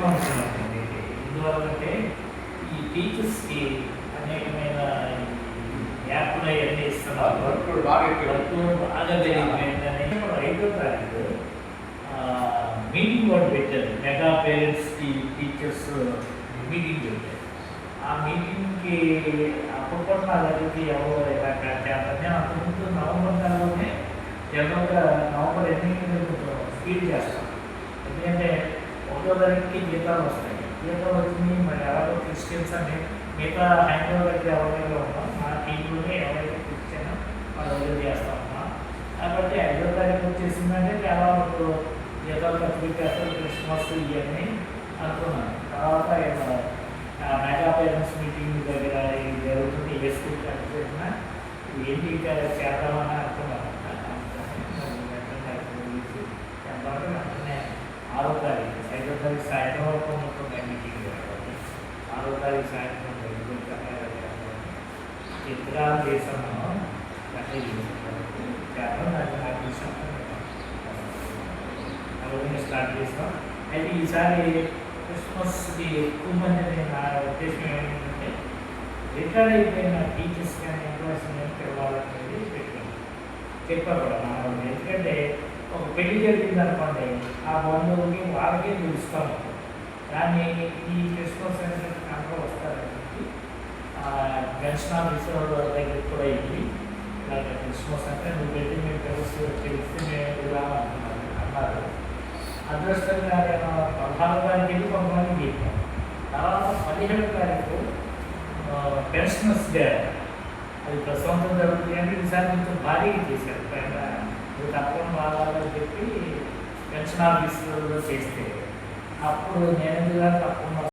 ముఖ్యంగా ఉంటుందండి. ఎందువల్లంటే ఈ టీచర్స్‌కి అనేకమైన యాప్‌లు అయన్నీ ఇస్తున్నారు. వర్క్ బాగా వర్క్ బాగా పెరిగిపోయిందని 5వ తారీఖు మీటింగ్ కూడా పెట్టారు. మెగా పేరెంట్స్‌కి టీచర్స్ మీటింగ్ పెట్టారు. ఆ మీటింగ్‌కి అప్పుడు కూడా నా దగ్గరికి ఎవరు ఇలా చేస్తారు. నేను అంతకుముందు నవంబర్ నెలలోనే జనరల్గా నవంబర్ ఎండింగ్ స్పీడ్ చేస్తాను. ఎందుకంటే 1వ తారీఖుకి జీతాలు వస్తాయి. జీతాలు వచ్చినాయి మరి ఎలాగో క్రిస్టియన్స్ అని మిగతా హైదరాబాద్ దగ్గర ఎవరైనా ఉన్నాం మా టీంలోనే ఎవరైతే కూర్చానో వాళ్ళ దగ్గర చేస్తా ఉన్నాం. కాబట్టి 5వ తారీఖు వచ్చేసిందంటే చాలా వరకు జీతాలు ఖర్చు పెట్టేస్తారు, క్రిస్మస్ ఇవన్నీ అనుకున్నాను. తర్వాత మెగా పేరెంట్స్ మీటింగ్ దగ్గర ఇది జరుగుతుంది. ఏ స్కూల్ చేసినా ఏంటి చేద్దామని అనుకున్నాను. వెంటనే 6వ తారీఖు 5వ తారీఖు సాయంత్రం వరకు ఉంటుంది మీటింగ్. 6వ తారీఖు సాయంత్రం చిత్రాలు చేసాము. చేద్దాం నాకు ఇష్టం అలాగే స్టార్ట్ చేస్తాం. అయితే ఈసారి క్రిస్మస్కి ఎక్కువ మంది నా ఉద్దేశం ఏంటంటే రిటైర్డ్ అయిపోయిన టీచర్స్ కానీ ఎంప్లాయీస్ కానీ పిలవాలనేది పెట్టాను. చెప్పా కూడా మనం. ఎందుకంటే ఒక పెళ్లి జరిగింది అనుకోండి, ఆ బంధువులకి వాళ్ళకే పిలుస్తాము. కానీ ఈ క్రిస్మస్ అంటే అందరూ వస్తారని చెప్పి పెన్షన్ ఆఫీసర్ దగ్గరికి కూడా వెళ్ళి ఇలాగ క్రిస్మస్ అంటే నువ్వు పెట్టి మేము తెలిస్తే మేము ఇలా అన్నారు. అదృష్టంగా నేను 14వ తారీఖు వెళ్ళి కొంతమంది చెప్పాను. తర్వాత 17వ తారీఖు పెన్షనర్స్ డే అది ప్రశాంతం జరుగుతుంది అంటే ఈసారి కొంచెం భారీగా చేశారు. పైన నువ్వు తప్పకుండా రావాలని చెప్పి పెన్షన్ ఆఫీసులో చేస్తే అప్పుడు నేను తప్పకుండా